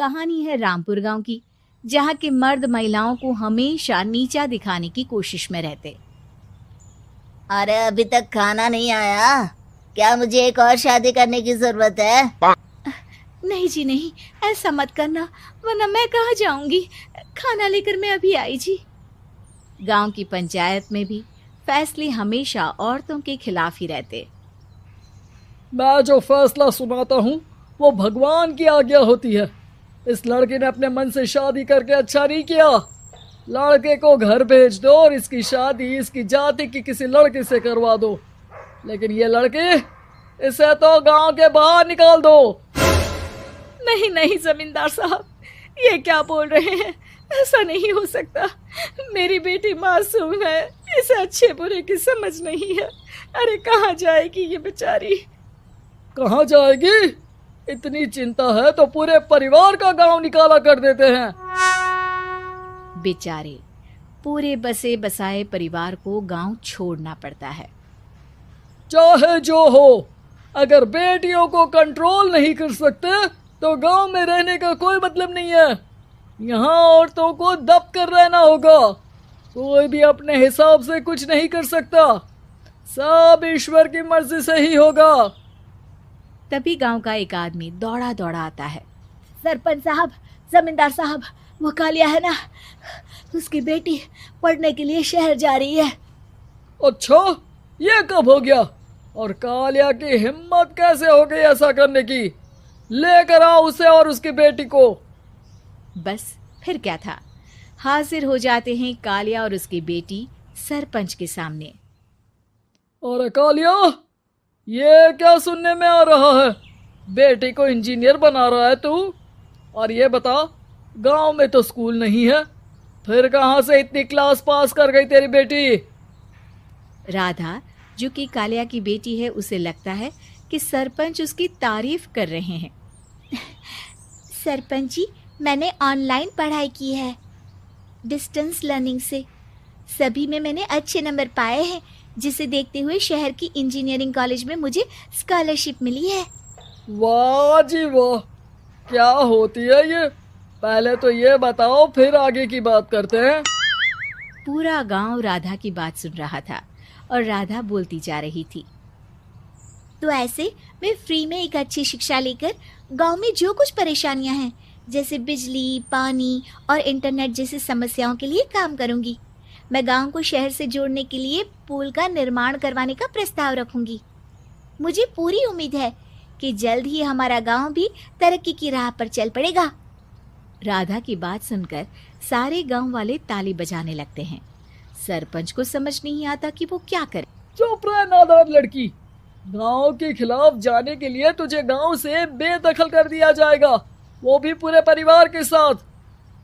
कहानी है रामपुर गांव की, जहां के मर्द महिलाओं को हमेशा नीचा दिखाने की कोशिश में रहते। अरे अभी तक खाना नहीं आया, क्या मुझे एक और शादी करने की जरूरत है? नहीं जी नहीं, ऐसा मत करना, वरना मैं कहाँ जाऊंगी। खाना लेकर मैं अभी आई जी। गांव की पंचायत में भी फैसले हमेशा औरतों के खिलाफ ही रहते। मैं जो फैसला सुनाता हूँ वो भगवान की आज्ञा होती है। इस लड़के ने अपने मन से शादी करके अच्छा नहीं किया। लड़के को घर भेज दो और इसकी शादी इसकी जाति की किसी लड़के से करवा दो, लेकिन ये लड़की, इसे तो गांव के बाहर निकाल दो। नहीं नहीं जमींदार साहब, ये क्या बोल रहे हैं? ऐसा नहीं हो सकता। मेरी बेटी मासूम है, इसे अच्छे बुरे की समझ नहीं है। अरे कहाँ जाएगी ये बेचारी? कहाँ जाएगी? इतनी चिंता है तो पूरे परिवार का गांव निकाला कर देते हैं। बेचारे पूरे बसे बसाए परिवार को गांव छोड़ना पड़ता है। चाहे जो हो, अगर बेटियों को कंट्रोल नहीं कर सकते तो गांव में रहने का कोई मतलब नहीं है। यहाँ औरतों को दब कर रहना होगा। कोई भी अपने हिसाब से कुछ नहीं कर सकता, सब ईश्वर की मर्जी से ही होगा। तभी गांव का एक आदमी दौड़ा दौड़ा आता है। सरपंच साहब, जमींदार साहब, वो कालिया है ना, उसकी बेटी पढ़ने के लिए शहर जा रही है। अच्छा, ये कब हो गया? और कालिया की हिम्मत कैसे हो गई ऐसा करने की? लेकर आओ उसे और उसकी बेटी को। बस फिर क्या था, हाजिर हो जाते हैं कालिया और उसकी बेटी सरपंच के सामने। और कालिया, ये क्या सुनने में आ रहा है? बेटी को इंजीनियर बना रहा है तू? और ये बता, गांव में तो स्कूल नहीं है, फिर कहां से इतनी क्लास पास कर गई तेरी बेटी? राधा, जो कि कालिया की बेटी है, उसे लगता है कि सरपंच उसकी तारीफ कर रहे हैं। सरपंच जी, मैंने ऑनलाइन पढ़ाई की है, डिस्टेंस लर्निंग से। सभी में मैंने अच्छे नंबर पाए हैं, जिसे देखते हुए शहर की इंजीनियरिंग कॉलेज में मुझे स्कॉलरशिप मिली है। वाह जी वाह, क्या होती है ये? पहले तो ये बताओ, फिर आगे की बात करते हैं। पूरा गांव राधा की बात सुन रहा था और राधा बोलती जा रही थी। तो ऐसे मैं फ्री में एक अच्छी शिक्षा लेकर गांव में जो कुछ परेशानियां हैं, जैसे बिजली, पानी और इंटरनेट जैसी समस्याओं के लिए काम करूंगी। मैं गांव को शहर से जोड़ने के लिए पुल का निर्माण करवाने का प्रस्ताव रखूंगी। मुझे पूरी उम्मीद है कि जल्द ही हमारा गांव भी तरक्की की राह पर चल पड़ेगा। राधा की बात सुनकर सारे गांव वाले ताली बजाने लगते हैं। सरपंच को समझ नहीं आता कि वो क्या करे। चुप रह नादान लड़की, गांव के खिलाफ जाने के लिए तुझे गांव से बेदखल कर दिया जाएगा, वो भी पूरे परिवार के साथ।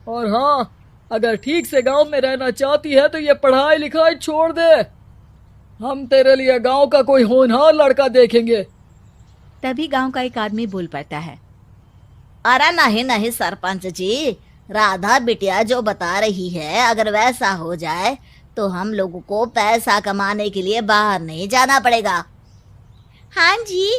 और हाँ, अगर ठीक से गांव में रहना चाहती है तो ये पढ़ाई लिखाई छोड़ दे। हम तेरे लिए गांव का कोई होनहार लड़का देखेंगे। तभी गांव का एक आदमी बोल पड़ता है। अरे नहीं नहीं सरपंच जी, राधा बिटिया जो बता रही है, अगर वैसा हो जाए तो हम लोगों को पैसा कमाने के लिए बाहर नहीं जाना पड़ेगा। हाँ जी,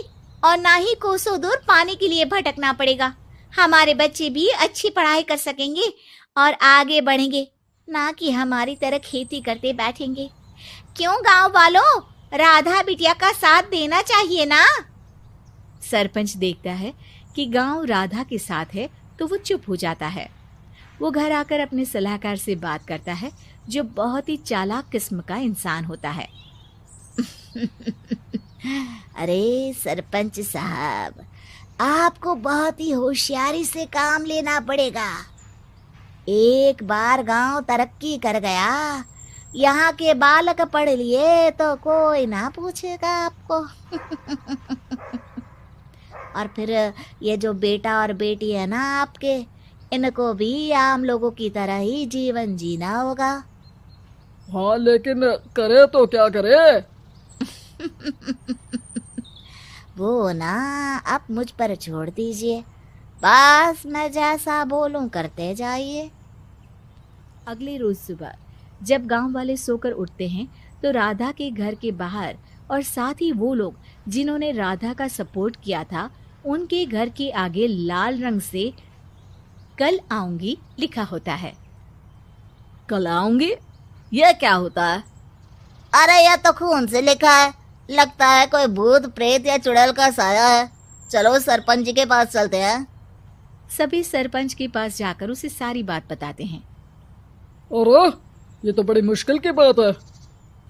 और ना ही कोसों दूर पानी के लिए भटकना पड़ेगा। हमारे बच्चे भी अच्छी पढ़ाई कर सकेंगे और आगे बढ़ेंगे, ना कि हमारी तरह खेती करते बैठेंगे। क्यों गांव वालों, राधा बिटिया का साथ देना चाहिए ना। सरपंच देखता है कि गांव राधा के साथ है तो वो चुप हो जाता है। वो घर आकर अपने सलाहकार से बात करता है, जो बहुत ही चालाक किस्म का इंसान होता है। अरे सरपंच साहब, आपको बहुत ही होशियारी से काम लेना पड़ेगा। एक बार गांव तरक्की कर गया, यहाँ के बालक पढ़ लिए तो कोई ना पूछेगा आपको। और फिर ये जो बेटा और बेटी है ना आपके, इनको भी आम लोगों की तरह ही जीवन जीना होगा। हाँ, लेकिन करे तो क्या करे? वो ना आप मुझ पर छोड़ दीजिए, बस मैं जैसा बोलूं करते जाइए। अगले रोज सुबह जब गांव वाले सोकर उठते हैं तो राधा के घर के बाहर और साथ ही वो लोग जिन्होंने राधा का सपोर्ट किया था, उनके घर के आगे लाल रंग से कल आऊंगी लिखा होता है। कल आऊंगी, यह क्या होता है? अरे यह तो खून से लिखा है, लगता है कोई भूत प्रेत या चुड़ैल का साया है। चलो सरपंच जी के पास चलते हैं। सभी सरपंच के पास जाकर उसे सारी बात बताते हैं। अरे ये तो बड़ी मुश्किल की बात है।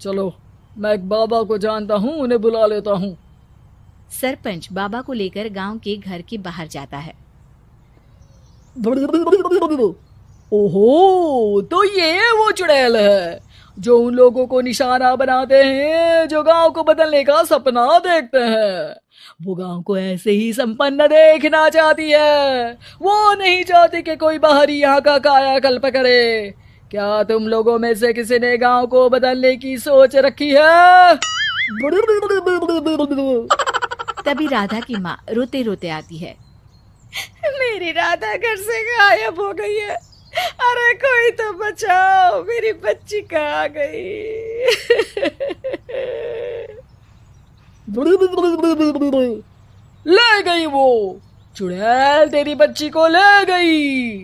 चलो मैं एक बाबा को जानता हूँ, उन्हें बुला लेता हूँ। सरपंच बाबा को लेकर गांव के घर के बाहर जाता है। ओहो, तो ये वो चुड़ैल है जो उन लोगों को निशाना बनाते हैं जो गांव को बदलने का सपना देखते हैं। वो गांव को ऐसे ही संपन्न देखना चाहती है, वो नहीं चाहती कि कोई बाहरी यहाँ का कायाकल्प करे। क्या तुम लोगों में से किसी ने गांव को बदलने की सोच रखी है? तभी राधा की माँ रोते रोते आती है। मेरी राधा घर से गायब हो गई है। अरे कोई तो बचाओ, मेरी बच्ची कहाँ गई? ले गई वो चुड़ैल, तेरी बच्ची को ले गई।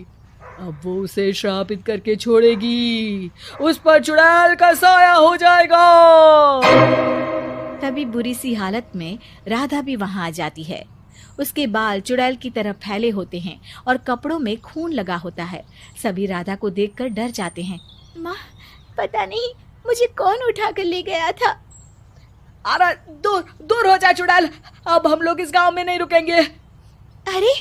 अब वो उसे श्रापित करके छोड़ेगी, उस पर चुड़ैल का साया हो जाएगा। तभी बुरी सी हालत में राधा भी वहां आ जाती है। उसके बाल चुड़ैल की तरह फैले होते हैं और कपड़ों में खून लगा होता है। सभी राधा को देखकर डर जाते हैं। माँ, पता नहीं मुझे कौन उठा कर ले गया था। अरे दूर दूर हो जा चुड़ैल, अब हम लोग इस गांव में नहीं रुकेंगे। अरे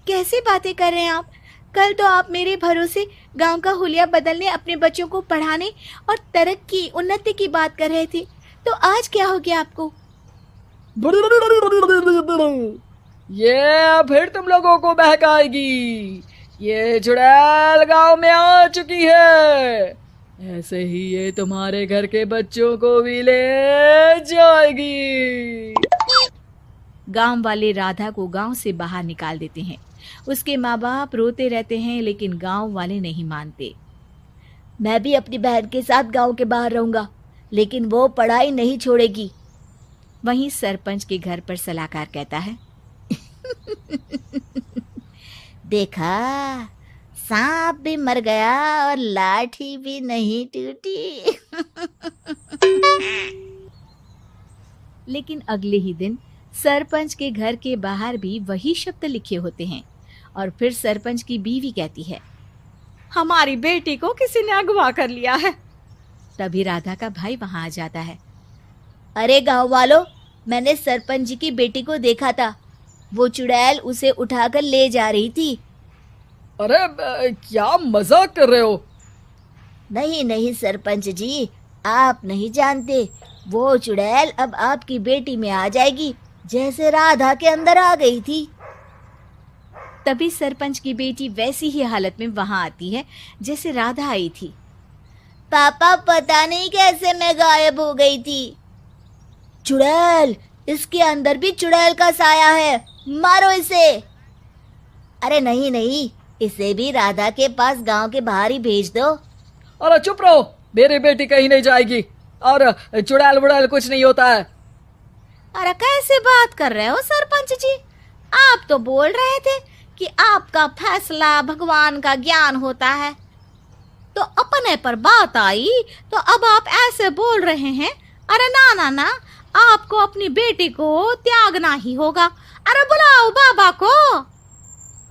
कैसे बातें कर रहे हैं आप? कल तो आप मेरे भरोसे गांव का हुलिया बदलने, अपने बच्चों को पढ़ाने और तरक्की उन्नति की बात कर रहे थे, तो आज क्या हो गया आपको? ये फिर तुम लोगों को बहकाएगी। ये चुड़ैल गांव में आ चुकी है, ऐसे ही ये तुम्हारे घर के बच्चों को भी ले जाएगी। गांव वाले राधा को गांव से बाहर निकाल देते हैं। उसके माँ बाप रोते रहते हैं, लेकिन गांव वाले नहीं मानते। मैं भी अपनी बहन के साथ गांव के बाहर रहूंगा, लेकिन वो पढ़ाई नहीं छोड़ेगी। वहीं सरपंच के घर पर सलाहकार कहता है। देखा, सांप भी मर गया और लाठी भी नहीं टूटी। लेकिन अगले ही दिन सरपंच के घर के बाहर भी वही शब्द लिखे होते हैं। और फिर सरपंच की बीवी कहती है, हमारी बेटी को किसी ने अगवा कर लिया है। तभी राधा का भाई वहां आ जाता है। अरे गांव वालों, मैंने सरपंच जी की बेटी को देखा था। वो चुड़ैल उसे उठाकर ले जा रही थी। अरे क्या मजाक कर रहे हो? नहीं नहीं सरपंच जी, आप नहीं जानते। वो चुड़ैल अब आपकी बेटी में आ जाएगी, जैसे राधा के अंदर आ गई थी। तभी सरपंच की बेटी वैसी ही हालत में वहां आती है जैसे राधा आई थी। पापा, पता नहीं कैसे मैं गायब हो गई थी। चुड़ैल, इसके अंदर भी चुड़ैल का साया है, मारो इसे। अरे नहीं नहीं, इसे भी राधा के पास गांव के बाहर ही भेज दो। अरे चुप रहो, मेरी बेटी कहीं नहीं जाएगी और चुड़ैल बुड़ैल कुछ नहीं होता है। अरे कैसे बात कर रहे हो सरपंच जी? आप तो बोल रहे थे कि आपका फैसला भगवान का ज्ञान होता है, तो अपने पर बात आई तो अब आप ऐसे बोल रहे हैं। अरे ना ना ना, आपको अपनी बेटी को त्यागना ही होगा। अरे बुलाओ बाबा को।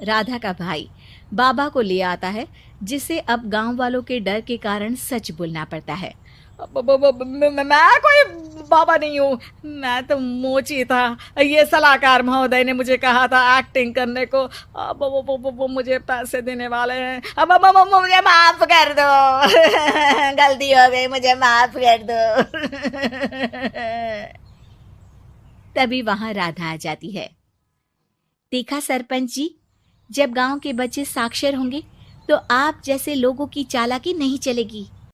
राधा का भाई बाबा को ले आता है, जिसे अब गांव वालों के डर के कारण सच बोलना पड़ता है। मैं कोई बाबा नहीं हूँ, मैं तो मोची था। ये सलाहकार महोदय ने मुझे कहा था एक्टिंग करने को। अब वो मुझे पैसे देने वाले हैं। अब मुझे माफ कर दो। गलती हो गई, मुझे माफ कर दो। तभी वहां राधा आ जाती है। देखा सरपंच जी, जब गांव के बच्चे साक्षर होंगे तो आप जैसे लोगों की चालाकी नहीं चलेगी।